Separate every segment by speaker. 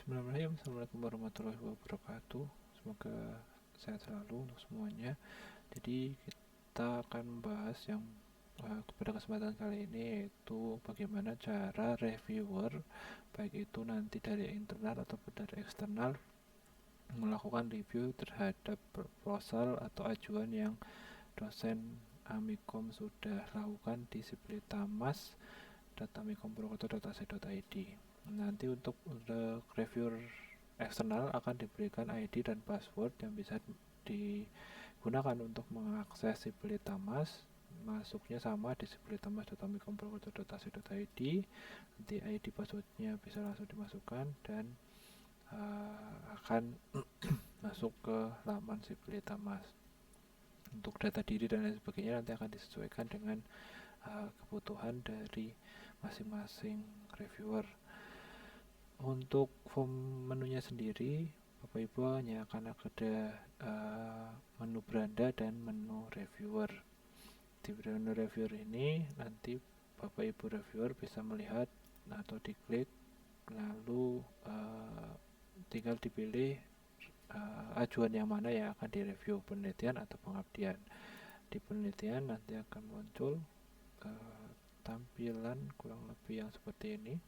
Speaker 1: Bismillahirrahmanirrahim. Assalamualaikum warahmatullahi wabarakatuh. Semoga sehat selalu untuk semuanya. Jadi kita akan membahas yang pada kesempatan kali ini yaitu bagaimana cara reviewer, baik itu nanti dari internal ataupun dari eksternal, melakukan review terhadap proposal atau ajuan yang dosen Amikom sudah lakukan di siplitamas.amikomprokoto.ac.id. Nanti untuk reviewer eksternal akan diberikan ID dan password yang bisa digunakan untuk mengakses Siplitamas. Masuknya sama di siplitamas.amikomprokoto.ac.id. Nanti ID passwordnya bisa langsung dimasukkan dan akan masuk ke laman Siplitamas. Untuk data diri dan lain sebagainya nanti akan disesuaikan dengan kebutuhan dari masing-masing reviewer. Untuk form menunya sendiri, Bapak Ibu hanya akan ada menu beranda dan menu reviewer. Di menu reviewer ini nanti Bapak Ibu reviewer bisa melihat atau diklik, lalu tinggal dipilih ajuan yang mana yang akan direview, penelitian atau pengabdian. Di penelitian nanti akan muncul tampilan kurang lebih yang seperti ini,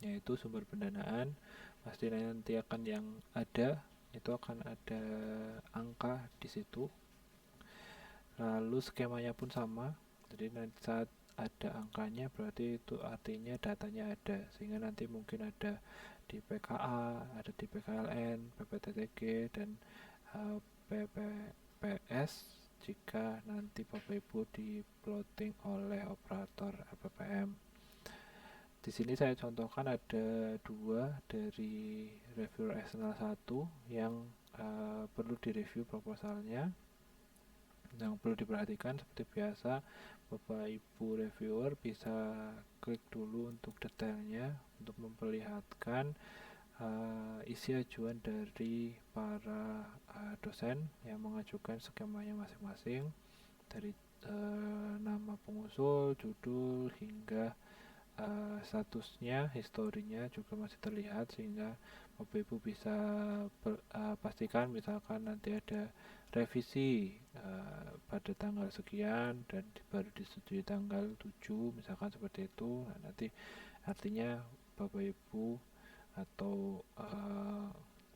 Speaker 1: yaitu sumber pendanaan. Pasti nanti akan yang ada itu akan ada angka di situ, lalu skemanya pun sama. Jadi nanti saat ada angkanya berarti itu artinya datanya ada, sehingga nanti mungkin ada di PKA, ada di PKLN, PPTTG, dan PPPS jika nanti Bapak Ibu di plotting oleh operator LPPM. Di sini saya contohkan ada dua dari reviewer eksternal 1 yang perlu direview proposalnya. Yang perlu diperhatikan seperti biasa, Bapak Ibu reviewer bisa klik dulu untuk detailnya untuk memperlihatkan isi ajuan dari para dosen yang mengajukan skemanya masing-masing, dari nama pengusul, judul, hingga statusnya, historinya juga masih terlihat, sehingga Bapak Ibu bisa pastikan misalkan nanti ada revisi pada tanggal sekian dan baru disetujui tanggal 7 misalkan seperti itu. Nah, nanti artinya Bapak Ibu atau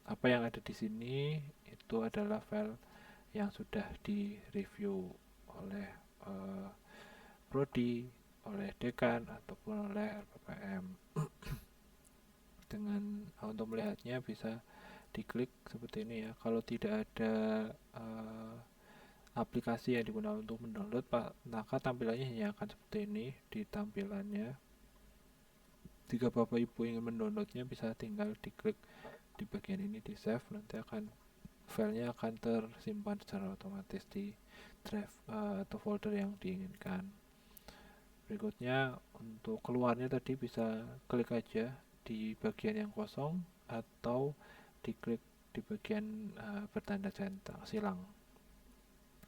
Speaker 1: apa yang ada di sini itu adalah file yang sudah direview oleh prodi, oleh dekan ataupun oleh LPPM. Dengan untuk melihatnya bisa diklik seperti ini ya. Kalau tidak ada aplikasi yang digunakan untuk mendownload, maka tampilannya hanya akan seperti ini di tampilannya. Jika Bapak Ibu ingin mendownloadnya, bisa tinggal diklik di bagian ini di save, nanti filenya akan tersimpan secara otomatis di drive atau folder yang diinginkan. Berikutnya untuk keluarnya tadi bisa klik aja di bagian yang kosong atau diklik di bagian bertanda centang silang.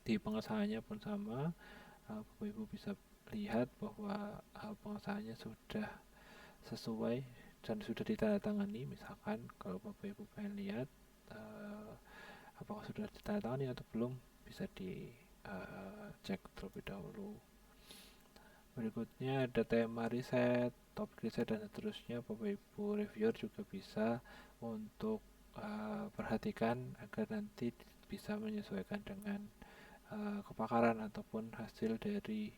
Speaker 1: Di pengesahannya pun sama, Bapak Ibu bisa lihat bahwa pengesahannya sudah sesuai dan sudah ditandatangani. Misalkan kalau Bapak Ibu pengen lihat apakah sudah ditandatangani atau belum, bisa dicek terlebih dahulu. Berikutnya ada tema riset, topik riset, dan seterusnya. Bapak Ibu reviewer juga bisa untuk perhatikan agar nanti bisa menyesuaikan dengan kepakaran ataupun hasil dari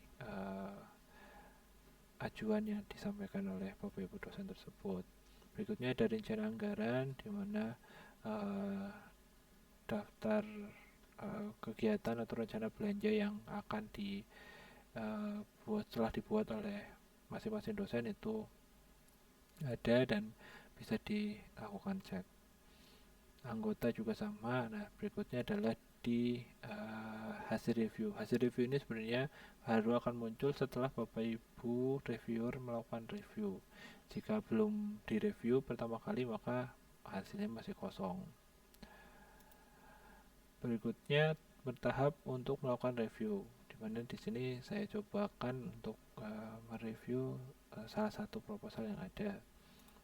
Speaker 1: ajuan yang disampaikan oleh Bapak Ibu dosen tersebut. Berikutnya ada rincian anggaran, di mana daftar kegiatan atau rencana belanja yang akan setelah dibuat oleh masing-masing dosen itu ada dan bisa dilakukan cek. Anggota juga sama. Nah, berikutnya adalah di hasil review. Hasil review ini sebenarnya baru akan muncul setelah Bapak Ibu reviewer melakukan review. Jika belum direview pertama kali, maka hasilnya masih kosong. Berikutnya bertahap untuk melakukan review, di mana di sini saya cobakan untuk mereview salah satu proposal yang ada.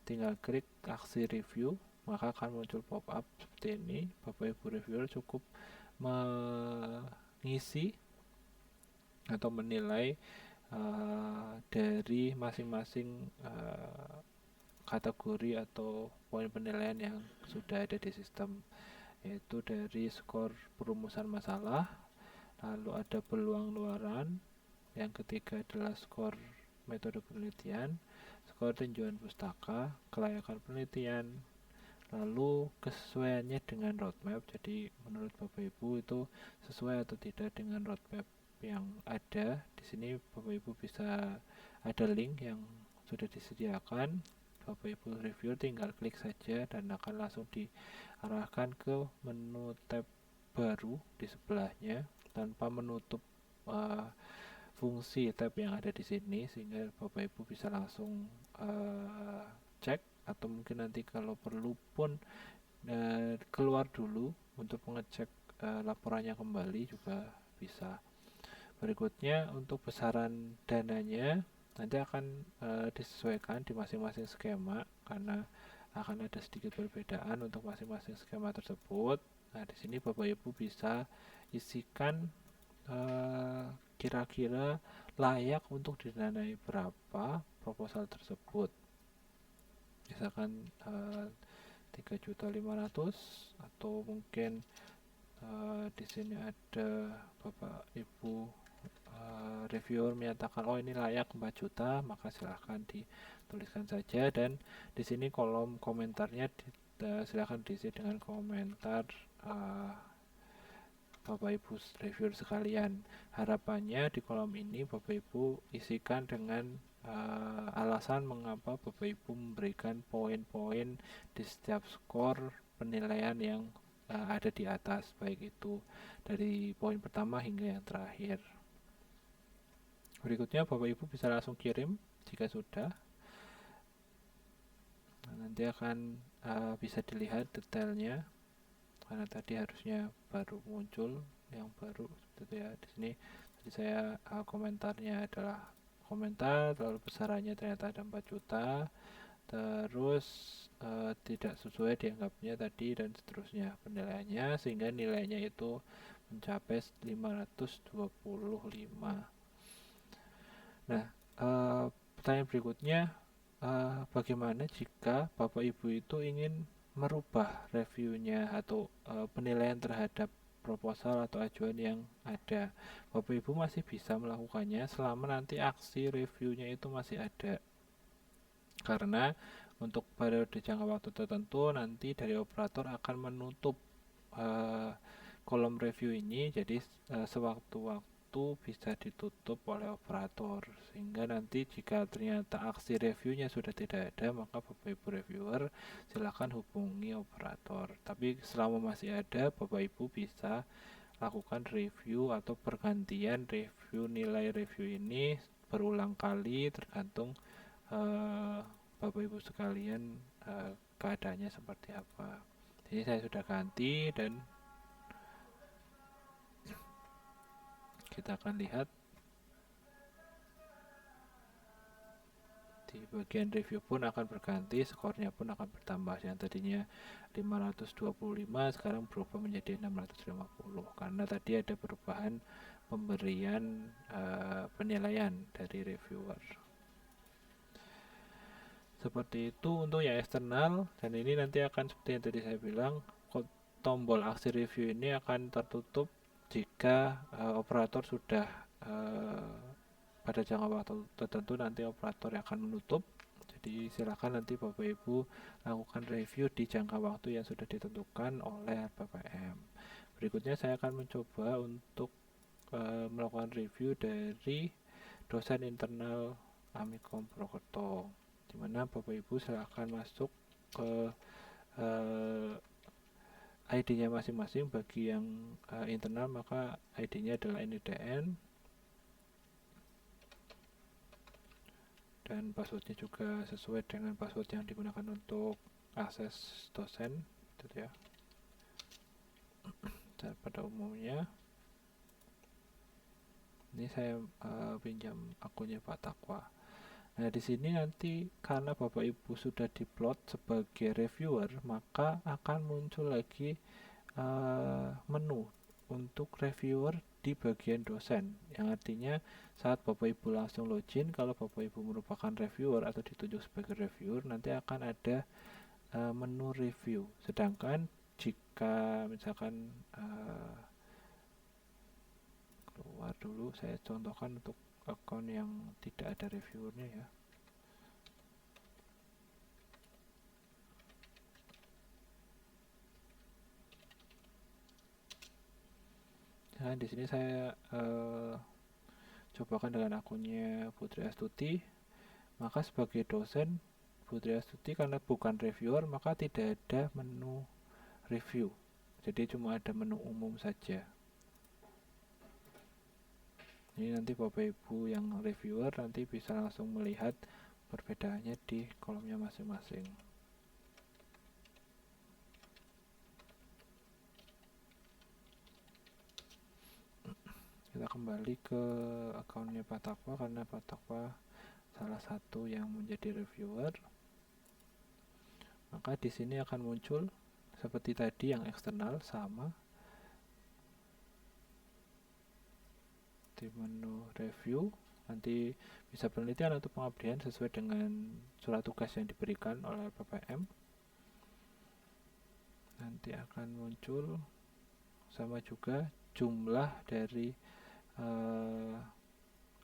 Speaker 1: tinggal klik aksi review, maka akan muncul pop-up seperti ini. Bapak Ibu reviewer cukup mengisi atau menilai dari masing-masing kategori atau poin penilaian yang sudah ada di sistem, yaitu dari skor perumusan masalah, lalu ada peluang luaran, yang ketiga adalah skor metode penelitian, skor tinjauan pustaka, kelayakan penelitian, lalu kesesuaiannya dengan roadmap. Jadi menurut Bapak Ibu itu sesuai atau tidak dengan roadmap yang ada. Di sini Bapak Ibu bisa ada link yang sudah disediakan. Bapak Ibu reviewer tinggal klik saja dan akan langsung diarahkan ke menu tab baru di sebelahnya tanpa menutup fungsi tab yang ada di sini, sehingga Bapak Ibu bisa langsung cek, atau mungkin nanti kalau perlu pun keluar dulu untuk mengecek laporannya kembali juga bisa. Berikutnya untuk besaran dananya nanti akan disesuaikan di masing-masing skema karena akan ada sedikit perbedaan untuk masing-masing skema tersebut. Nah, di sini Bapak Ibu bisa isikan kira-kira layak untuk didanai berapa proposal tersebut. Misalkan 3.500.000 atau mungkin di sini ada Bapak Ibu reviewer menyatakan oh ini layak 4 juta, maka silahkan dituliskan saja, dan di sini kolom komentarnya silahkan diisi dengan komentar Bapak Ibu reviewer sekalian. Harapannya di kolom ini Bapak Ibu isikan dengan alasan mengapa Bapak Ibu memberikan poin-poin di setiap skor penilaian yang ada di atas, baik itu dari poin pertama hingga yang terakhir. Berikutnya Bapak Ibu bisa langsung kirim jika sudah. Nah, nanti akan bisa dilihat detailnya karena tadi harusnya baru muncul yang baru seperti itu ya. Di sini tadi saya komentarnya adalah komentar, lalu besarannya ternyata ada 4 juta, terus tidak sesuai dianggapnya tadi, dan seterusnya penilaiannya sehingga nilainya itu mencapai 525. Nah, pertanyaan berikutnya, bagaimana jika Bapak Ibu itu ingin merubah reviewnya atau penilaian terhadap proposal atau ajuan yang ada? Bapak Ibu masih bisa melakukannya selama nanti aksi reviewnya itu masih ada, karena untuk periode jangka waktu tertentu nanti dari operator akan menutup kolom review ini, jadi sewaktu-waktu bisa ditutup oleh operator, sehingga nanti jika ternyata aksi reviewnya sudah tidak ada, maka Bapak Ibu reviewer silakan hubungi operator. Tapi selama masih ada, Bapak Ibu bisa lakukan review atau pergantian review nilai review ini berulang kali tergantung Bapak Ibu sekalian keadaannya seperti apa. Jadi saya sudah ganti dan kita akan lihat di bagian review pun akan berganti, skornya pun akan bertambah. Yang tadinya 525 sekarang berubah menjadi 650 karena tadi ada perubahan pemberian penilaian dari reviewer. Seperti itu untuk yang eksternal, dan ini nanti akan seperti yang tadi saya bilang, tombol aksi review ini akan tertutup jika operator sudah pada jangka waktu tertentu nanti operator yang akan menutup. Jadi silakan nanti Bapak Ibu lakukan review di jangka waktu yang sudah ditentukan oleh RPPM. Berikutnya saya akan mencoba untuk melakukan review dari dosen internal Amikom Purwokerto, di mana Bapak Ibu silakan masuk ke ID-nya masing-masing. Bagi yang internal maka ID-nya adalah NIDN, dan passwordnya juga sesuai dengan password yang digunakan untuk akses dosen, gitu ya. Dan pada umumnya ini saya pinjam akunnya Pak Takwa. Nah, di sini nanti karena Bapak Ibu sudah diplot sebagai reviewer, maka akan muncul lagi menu untuk reviewer di bagian dosen, yang artinya saat Bapak Ibu langsung login, kalau Bapak Ibu merupakan reviewer atau ditunjuk sebagai reviewer, nanti akan ada menu review. Sedangkan jika misalkan keluar dulu, saya contohkan untuk akun yang tidak ada reviewernya ya. Nah, di sini saya cobakan dengan akunnya Putri Astuti. Maka sebagai dosen Putri Astuti karena bukan reviewer, maka tidak ada menu review. Jadi cuma ada menu umum saja. Ini nanti Bapak Ibu yang reviewer nanti bisa langsung melihat perbedaannya di kolomnya masing-masing. Kita kembali ke akunnya Pak Takwa karena Pak Takwa salah satu yang menjadi reviewer. Maka di sini akan muncul seperti tadi yang eksternal sama. Di menu review nanti bisa penelitian atau pengabdian sesuai dengan surat tugas yang diberikan oleh PPM. Nanti akan muncul sama juga jumlah dari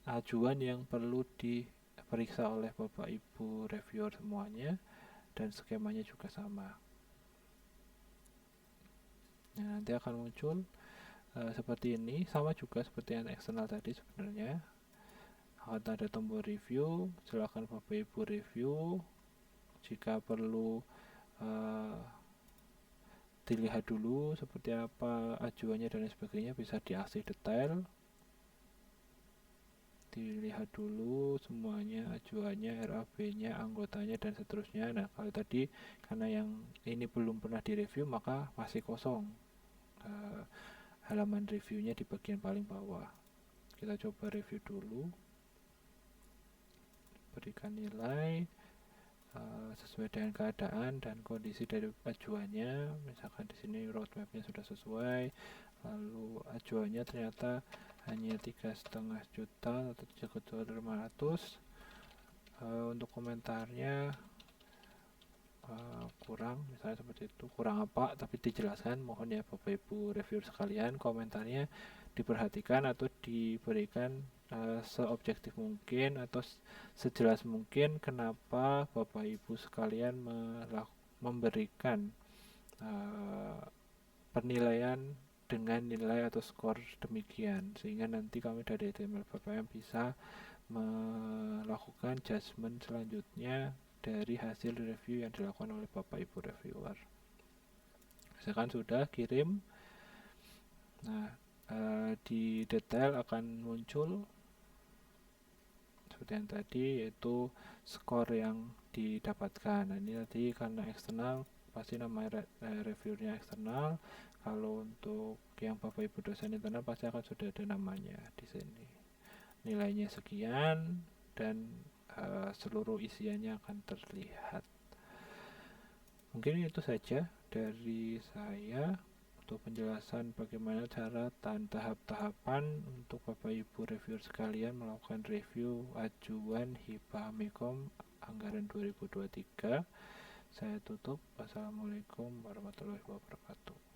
Speaker 1: ajuan yang perlu diperiksa oleh Bapak Ibu reviewer semuanya, dan skemanya juga sama. Nah, nanti akan muncul seperti ini, sama juga seperti yang eksternal tadi sebenarnya. Akan ada tombol review, silakan Bapak Ibu review. Jika perlu dilihat dulu seperti apa ajuannya dan sebagainya, bisa diaksesi detail. Dilihat dulu semuanya, ajuannya, RAB-nya, anggotanya, dan seterusnya. Nah, kalau tadi karena yang ini belum pernah direview, maka masih kosong halaman reviewnya di bagian paling bawah. Kita coba review dulu, berikan nilai sesuai dengan keadaan dan kondisi dari ajuannya. Misalkan di sini roadmapnya sudah sesuai, lalu ajuannya ternyata hanya 3,5 juta atau 3.500.000. Untuk komentarnya kurang, misalnya seperti itu, kurang apa, tapi dijelaskan, mohon ya Bapak Ibu reviewer sekalian, komentarnya diperhatikan atau diberikan seobjektif mungkin atau sejelas mungkin kenapa Bapak Ibu sekalian memberikan penilaian dengan nilai atau skor demikian, sehingga nanti kami dari tim PPM bisa melakukan judgement selanjutnya dari hasil review yang dilakukan oleh Bapak Ibu reviewer. Misalkan sudah kirim, nah di detail akan muncul seperti yang tadi, yaitu skor yang didapatkan. Nah, ini tadi karena eksternal pasti namanya reviewernya eksternal. Kalau untuk yang Bapak Ibu dosen internal pasti akan sudah ada namanya di sini. Nilainya sekian dan seluruh isiannya akan terlihat. Mungkin itu saja dari saya untuk penjelasan bagaimana cara dan tahap-tahapan untuk Bapak Ibu reviewer sekalian melakukan review ajuan hibah Mikom anggaran 2023. Saya tutup. Wassalamualaikum warahmatullahi wabarakatuh.